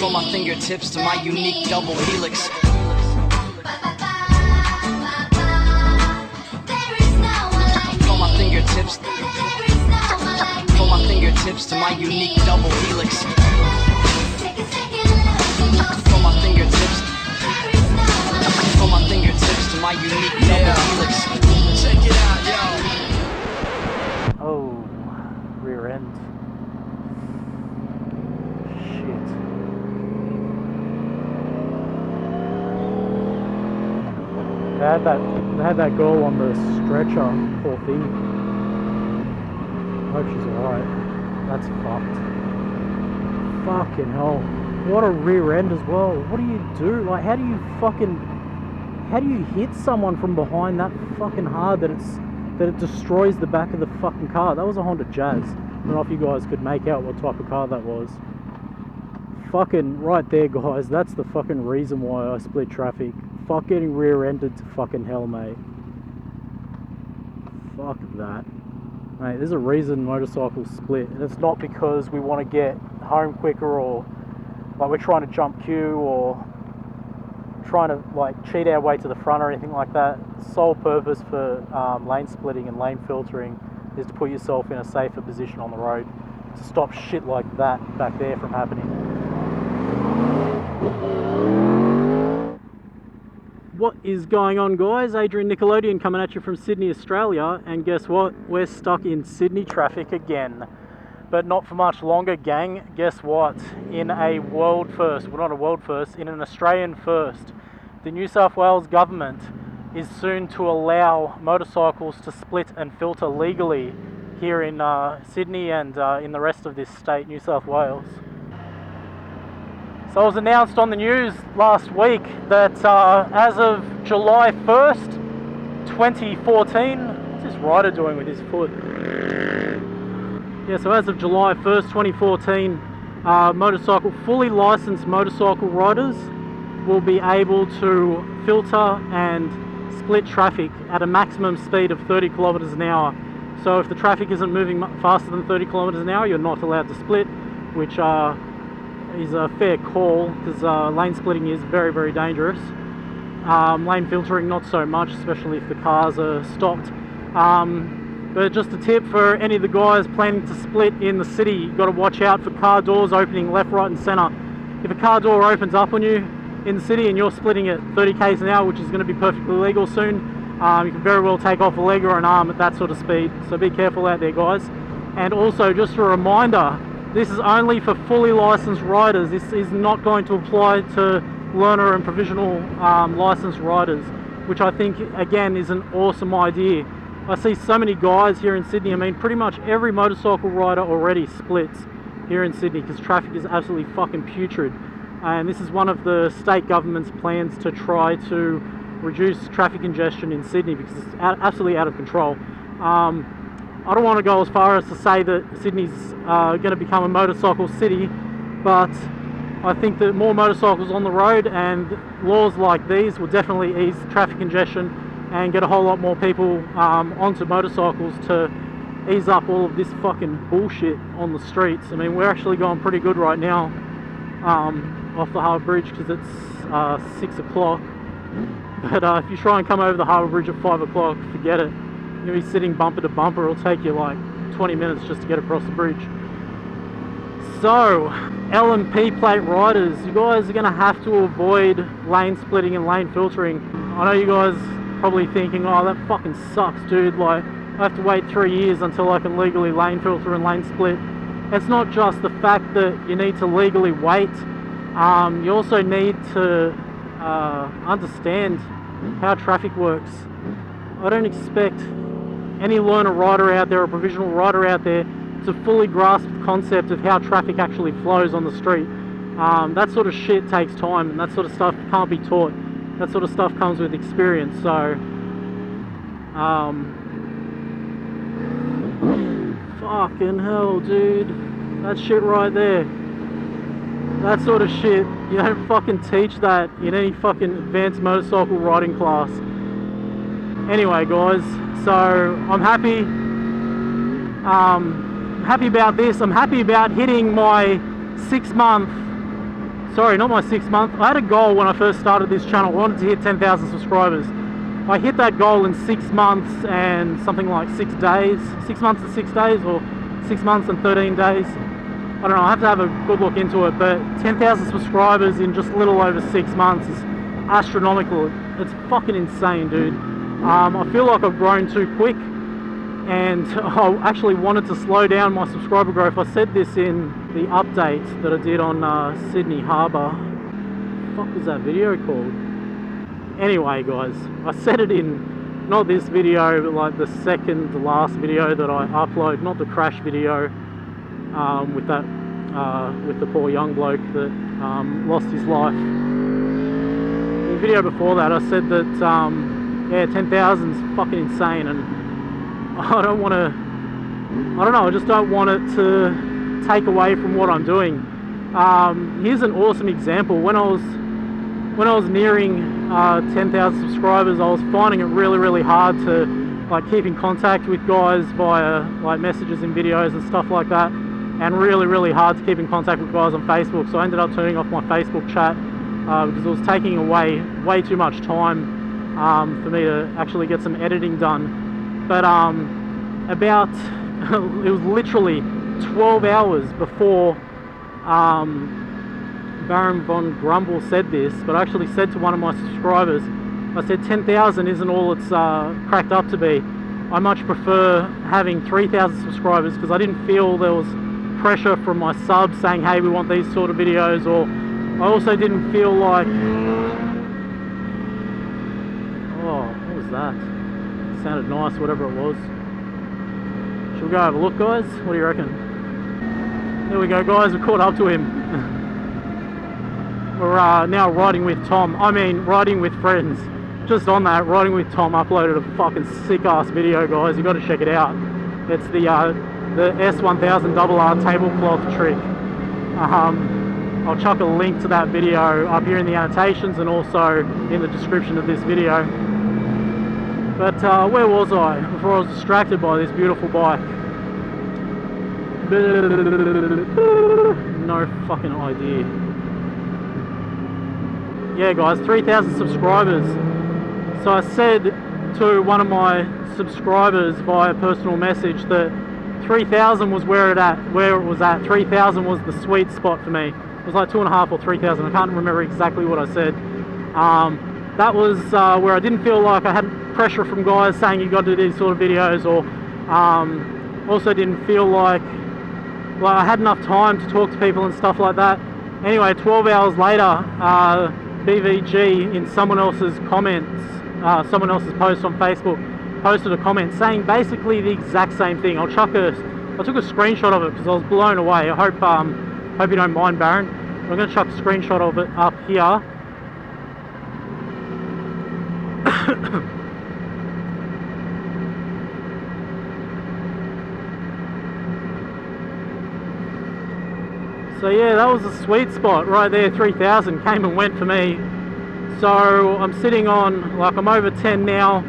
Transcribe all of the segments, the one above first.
From my fingertips to my unique double helix. From my fingertips. From my fingertips to my unique double helix. From my fingertips. From my fingertips to my unique double helix. Check it out, yo. Oh, rear end. Shit. They had that girl on the stretcher, poor thing. I hope she's alright. That's fucked. Fucking hell. What a rear end as well. What do you do? Like, how do you hit someone from behind that fucking hard that it destroys the back of the fucking car? That was a Honda Jazz. I don't know if you guys could make out what type of car that was. Fucking right there, guys. That's the fucking reason why I split traffic. Fuck getting rear-ended to fucking hell, mate. Fuck that. Mate, there's a reason motorcycles split, and it's not because we want to get home quicker, or like we're trying to jump queue, or trying to like cheat our way to the front or anything like that. The sole purpose for lane splitting and lane filtering is to put yourself in a safer position on the road, to stop shit like that back there from happening. What is going on, guys? AdrianNickelodeon coming at you from Sydney, Australia, and guess what? We're stuck in Sydney traffic again. But not for much longer, gang. Guess what? In a world first, well, not a world first, in an Australian first, the New South Wales government is soon to allow motorcycles to split and filter legally here in Sydney and in the rest of this state, New South Wales. So it was announced on the news last week that as of July 1st, 2014, what's this rider doing with his foot? Yeah, so as of July 1st, 2014, fully licensed motorcycle riders will be able to filter and split traffic at a maximum speed of 30 kilometers an hour. So if the traffic isn't moving faster than 30 kilometers an hour, you're not allowed to split, which is a fair call, because lane splitting is very, very dangerous. Lane filtering not so much, especially if the cars are stopped. But just a tip for any of the guys planning to split in the city, you've got to watch out for car doors opening left, right and centre. If a car door opens up on you in the city and you're splitting at 30 k's an hour, which is going to be perfectly legal soon, you can very well take off a leg or an arm at that sort of speed. So be careful out there, guys. And also, just a reminder, this is only for fully licensed riders. This is not going to apply to learner and provisional licensed riders, which I think, again, is an awesome idea. I see so many guys here in Sydney. I mean, pretty much every motorcycle rider already splits here in Sydney because traffic is absolutely fucking putrid. And this is one of the state government's plans to try to reduce traffic congestion in Sydney because it's absolutely out of control. I don't want to go as far as to say that Sydney's going to become a motorcycle city, but I think that more motorcycles on the road and laws like these will definitely ease traffic congestion and get a whole lot more people onto motorcycles to ease up all of this fucking bullshit on the streets. I mean, we're actually going pretty good right now off the Harbour Bridge because it's 6 o'clock. But if you try and come over the Harbour Bridge at 5 o'clock, forget it. You're going to be sitting bumper to bumper. It'll take you like 20 minutes just to get across the bridge. So, L&P plate riders, you guys are going to have to avoid lane splitting and lane filtering. I know you guys are probably thinking, oh, that fucking sucks, dude. Like, I have to wait 3 years until I can legally lane filter and lane split. It's not just the fact that you need to legally wait. You also need to understand how traffic works. I don't expect any learner rider out there or provisional rider out there to fully grasp the concept of how traffic actually flows on the street. That sort of shit takes time, and that sort of stuff can't be taught. That sort of stuff comes with experience. So fucking hell, dude, that shit right there, that sort of shit, you don't fucking teach that in any fucking advanced motorcycle riding class. Anyway, guys, so I'm happy about this. I'm happy about hitting my 6-month sorry, not my 6 month. I had a goal when I first started this channel. I wanted to hit 10,000 subscribers. I hit that goal in 6 months and something like 6 days. 6 months and 6 days, or 6 months and 13 days. I don't know, I have to have a good look into it, but 10,000 subscribers in just a little over 6 months is astronomical. It's fucking insane, dude. I feel like I've grown too quick, and I actually wanted to slow down my subscriber growth. I said this in the update that I did on Sydney Harbour. What the fuck was that video called? Anyway, guys, I said it in, not this video, but like the second to last video that I upload, not the crash video, with that, with the poor young bloke that lost his life. In the video before that, I said that, yeah, 10,000 is fucking insane, and I don't want to, I don't know, I just don't want it to take away from what I'm doing. Here's an awesome example. When I was nearing 10,000 subscribers, I was finding it really hard to like keep in contact with guys via like messages and videos and stuff like that, and really hard to keep in contact with guys on Facebook. So I ended up turning off my Facebook chat because it was taking away way too much time for me to actually get some editing done. But about it was literally 12 hours before Baron von Grumble said this, but I actually said to one of my subscribers, I said 10,000 isn't all it's cracked up to be. I much prefer having 3,000 subscribers, because I didn't feel there was pressure from my subs saying, hey, we want these sort of videos, or I also didn't feel like, oh, what was that? It sounded nice, whatever it was. Should we go have a look, guys? What do you reckon? There we go, guys, we caught up to him. We're now riding with Tom. I mean, riding with friends. Just on that, Riding with Tom uploaded a fucking sick-ass video, guys. You got to check it out. It's the S1000RR tablecloth trick. I'll chuck a link to that video up here in the annotations and also in the description of this video. But where was I before I was distracted by this beautiful bike? No fucking idea. Yeah, guys, 3,000 subscribers. So I said to one of my subscribers via personal message that 3,000 was where it was at. 3,000 was the sweet spot for me. It was like 2,500 or 3,000. I can't remember exactly what I said. That was where I didn't feel like I had pressure from guys saying you got to do these sort of videos, or also didn't feel like I had enough time to talk to people and stuff like that. Anyway, 12 hours later, BVG in someone else's comments, someone else's post on Facebook, posted a comment saying basically the exact same thing. I took a screenshot of it because I was blown away. I hope you don't mind, Baron. I'm going to chuck a screenshot of it up here. So yeah, that was a sweet spot right there. 3,000 came and went for me. So I'm sitting on, like, I'm over 10 now.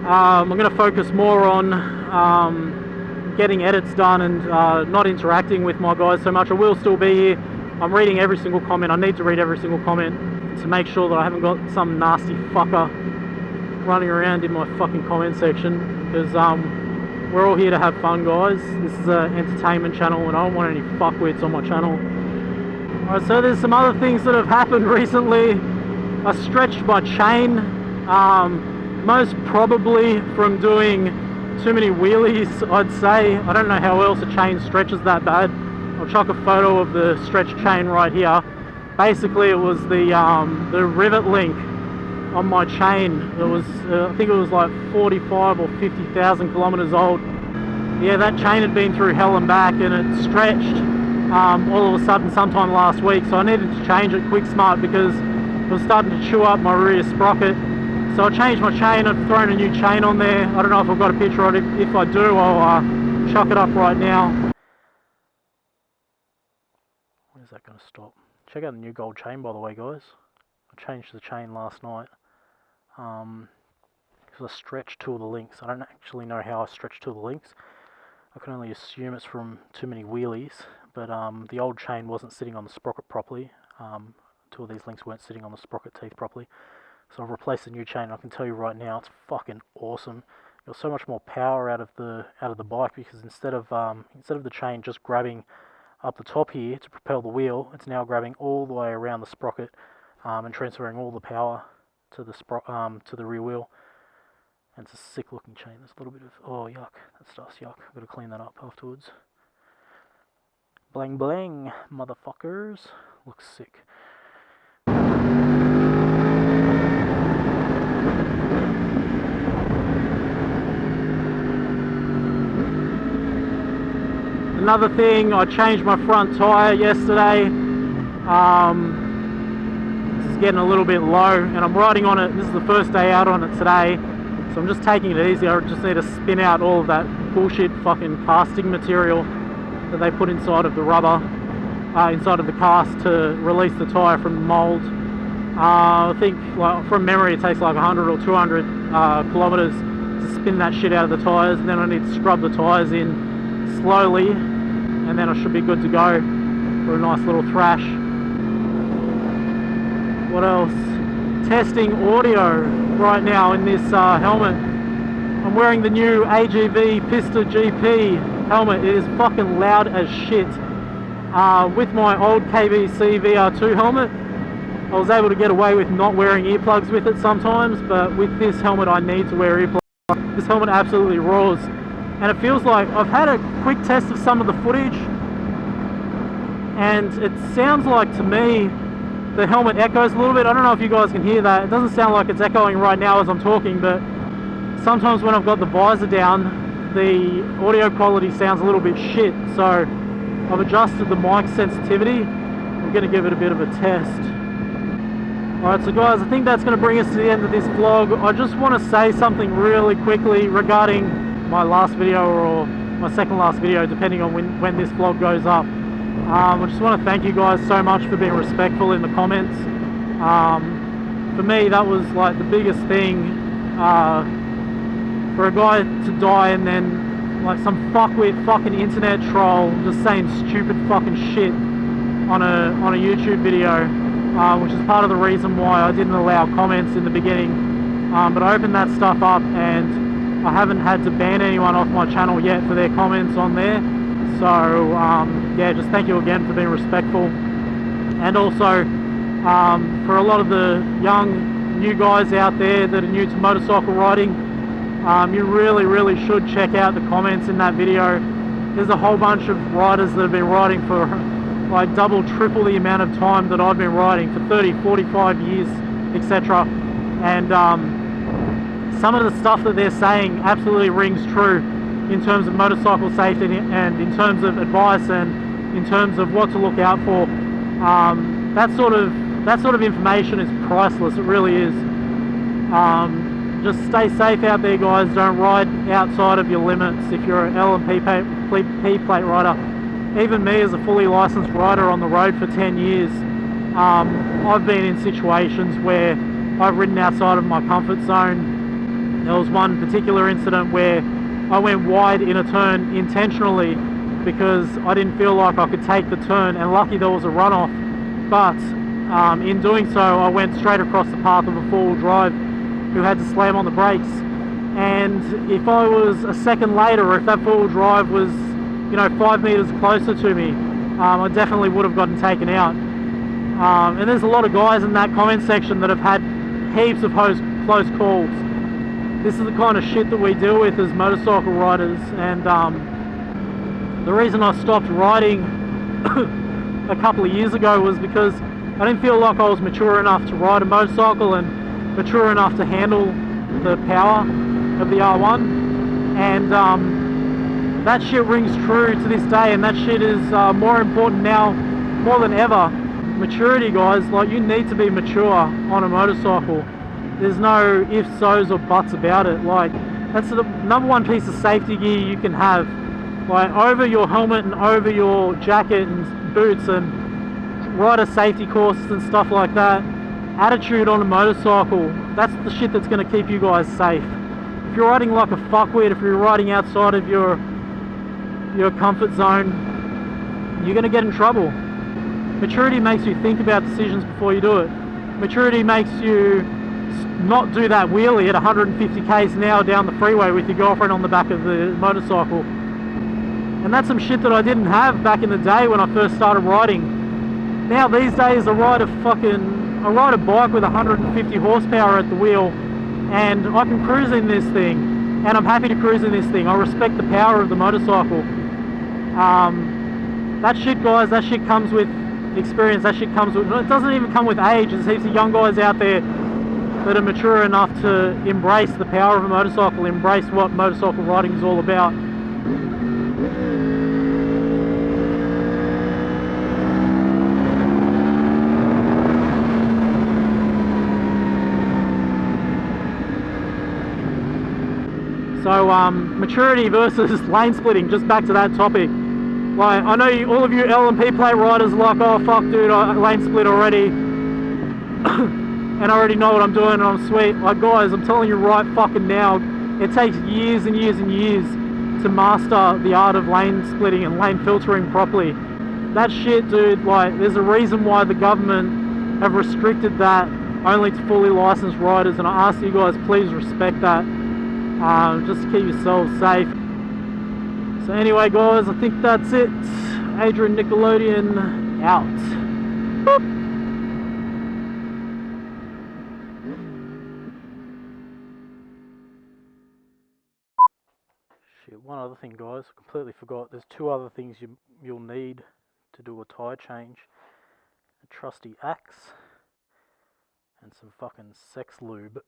I'm going to focus more on getting edits done and not interacting with my guys so much. I will still be here. I'm reading every single comment. I need to read every single comment to make sure that I haven't got some nasty fucker running around in my fucking comment section, because we're all here to have fun, guys. This is an entertainment channel and I don't want any fuckwits on my channel. Alright, so there's some other things that have happened recently. I stretched my chain, most probably from doing too many wheelies, I'd say. I don't know how else a chain stretches that bad. I'll chuck a photo of the stretched chain right here. Basically, it was the rivet link on my chain. It was, I think it was like 45 or 50,000 kilometers old. Yeah, that chain had been through hell and back, and it stretched all of a sudden sometime last week. So I needed to change it quick smart because it was starting to chew up my rear sprocket. So I changed my chain. I've thrown a new chain on there. I don't know if I've got a picture of it. If I do, I'll chuck it up right now. Where's that going to stop? Check out the new gold chain, by the way, guys. I changed the chain last night because I stretched two of the links. I don't actually know how I stretched two of the links. I can only assume it's from too many wheelies, but the old chain wasn't sitting on the sprocket properly. Two of these links weren't sitting on the sprocket teeth properly. So I've replaced a new chain. I can tell you right now, it's fucking awesome. Got so much more power out of the bike, because instead of the chain just grabbing up the top here to propel the wheel, it's now grabbing all the way around the sprocket and transferring all the power to the rear wheel. And it's a sick looking chain. There's a little bit of, oh yuck, that stuff's yuck. I've got to clean that up afterwards. Bling bling, motherfuckers. Looks sick. Another thing, I changed my front tyre yesterday. This is getting a little bit low, and I'm riding on it. This is the first day out on it today, so I'm just taking it easy. I just need to spin out all of that bullshit fucking casting material that they put inside of the rubber, inside of the cast, to release the tyre from the mould. I think, like, from memory, it takes like 100 or 200 kilometres to spin that shit out of the tyres, and then I need to scrub the tyres in slowly, and then I should be good to go for a nice little thrash. What else? Testing audio right now in this helmet. I'm wearing the new AGV Pista GP helmet. It is fucking loud as shit. With my old KBC VR2 helmet, I was able to get away with not wearing earplugs with it sometimes, but with this helmet I need to wear earplugs. This helmet absolutely roars. And it feels like, I've had a quick test of some of the footage, and it sounds like, to me, the helmet echoes a little bit. I don't know if you guys can hear that. It doesn't sound like it's echoing right now as I'm talking, but sometimes when I've got the visor down, the audio quality sounds a little bit shit. So I've adjusted the mic sensitivity. I'm going to give it a bit of a test. Alright, so guys, I think that's going to bring us to the end of this vlog. I just want to say something really quickly regarding my last video, or my second last video, depending on when this vlog goes up. I just want to thank you guys so much for being respectful in the comments. For me, that was like the biggest thing, for a guy to die and then like some fuckwit fucking internet troll just saying stupid fucking shit on a YouTube video, which is part of the reason why I didn't allow comments in the beginning. But I opened that stuff up, and I haven't had to ban anyone off my channel yet for their comments on there. So yeah, just thank you again for being respectful. And also for a lot of the young new guys out there that are new to motorcycle riding, you really should check out the comments in that video. There's a whole bunch of riders that have been riding for like double, triple the amount of time that I've been riding, for 30, 45 years, etc. And some of the stuff that they're saying absolutely rings true in terms of motorcycle safety, and in terms of advice, and in terms of what to look out for. That sort of information is priceless. It really is. Just stay safe out there, guys. Don't ride outside of your limits if you're an L and P plate rider. Even me, as a fully licensed rider on the road for 10 years, I've been in situations where I've ridden outside of my comfort zone. There was one particular incident where I went wide in a turn intentionally because I didn't feel like I could take the turn, and lucky there was a runoff. But in doing so, I went straight across the path of a four-wheel drive who had to slam on the brakes. And if I was a second later, or if that four-wheel drive was, you know, 5 meters closer to me, I definitely would have gotten taken out. And there's a lot of guys in that comment section that have had heaps of close calls. This is the kind of shit that we deal with as motorcycle riders, and the reason I stopped riding a couple of years ago was because I didn't feel like I was mature enough to ride a motorcycle and mature enough to handle the power of the R1, and that shit rings true to this day, and that shit is more important now more than ever. Maturity, guys. Like, you need to be mature on a motorcycle. There's no ifs, so's, or buts about it. Like, that's the number one piece of safety gear you can have. Like, over your helmet and over your jacket and boots and rider safety courses and stuff like that, attitude on a motorcycle, that's the shit that's going to keep you guys safe. If you're riding like a fuckwit, if you're riding outside of your comfort zone, you're going to get in trouble. Maturity makes you think about decisions before you do it. Maturity makes you not do that wheelie at 150 k's an hour down the freeway with your girlfriend on the back of the motorcycle. And that's some shit that I didn't have back in the day when I first started riding. Now these days I ride a bike with 150 horsepower at the wheel, and I can cruise in this thing, and I'm happy to cruise in this thing. I respect the power of the motorcycle. That shit, guys, that shit comes with experience. That shit comes with, it doesn't even come with age. There's heaps of young guys out there that are mature enough to embrace the power of a motorcycle, embrace what motorcycle riding is all about. So maturity versus lane splitting, just back to that topic. Like, I know all of you L&P plate riders are like, oh fuck dude, I lane split already and I already know what I'm doing and I'm sweet. Like guys, I'm telling you right fucking now, it takes years and years and years to master the art of lane splitting and lane filtering properly. That shit, dude, like, there's a reason why the government have restricted that only to fully licensed riders, and I ask you guys, please respect that. Just to keep yourselves safe. So anyway guys, I think that's it. Adrian Nickelodeon out. Boop. Shit, one other thing guys, I completely forgot. There's two other things you'll need to do a tyre change. A trusty axe and some fucking sex lube.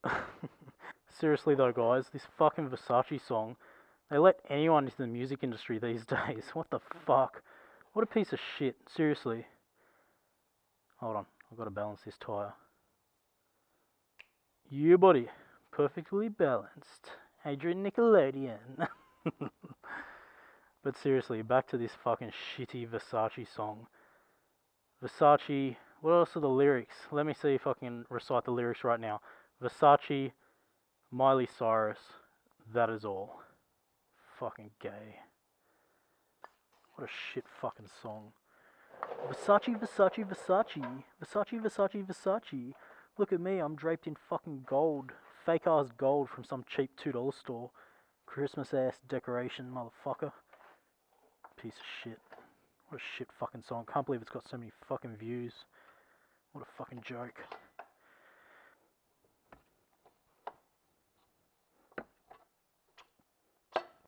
Seriously though guys, this fucking Versace song, they let anyone into the music industry these days. What the fuck? What a piece of shit, seriously. Hold on, I've got to balance this tyre. Yeah buddy, perfectly balanced. Adrian Nickelodeon. But seriously, back to this fucking shitty Versace song. Versace, what else are the lyrics? Let me see if I can recite the lyrics right now. Versace, Miley Cyrus, that is all. Fucking gay. What a shit fucking song. Versace, Versace, Versace. Versace, Versace, Versace. Look at me, I'm draped in fucking gold. Fake ass gold from some cheap $2 store. Christmas ass decoration, motherfucker. Piece of shit. What a shit fucking song. Can't believe it's got so many fucking views. What a fucking joke.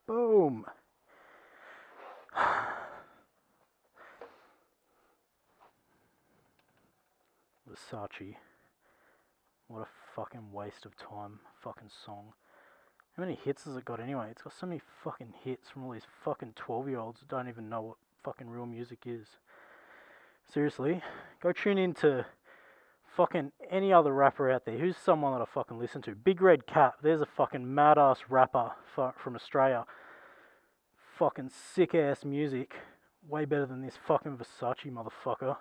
Boom. Versace. What a fucking waste of time. Fucking song. How many hits has it got anyway? It's got so many fucking hits from all these fucking 12-year-olds that don't even know what fucking real music is. Seriously, go tune in to fucking any other rapper out there. Who's someone that I fucking listen to? Big Red Cap. There's a fucking mad-ass rapper from Australia. Fucking sick-ass music. Way better than this fucking Versace motherfucker.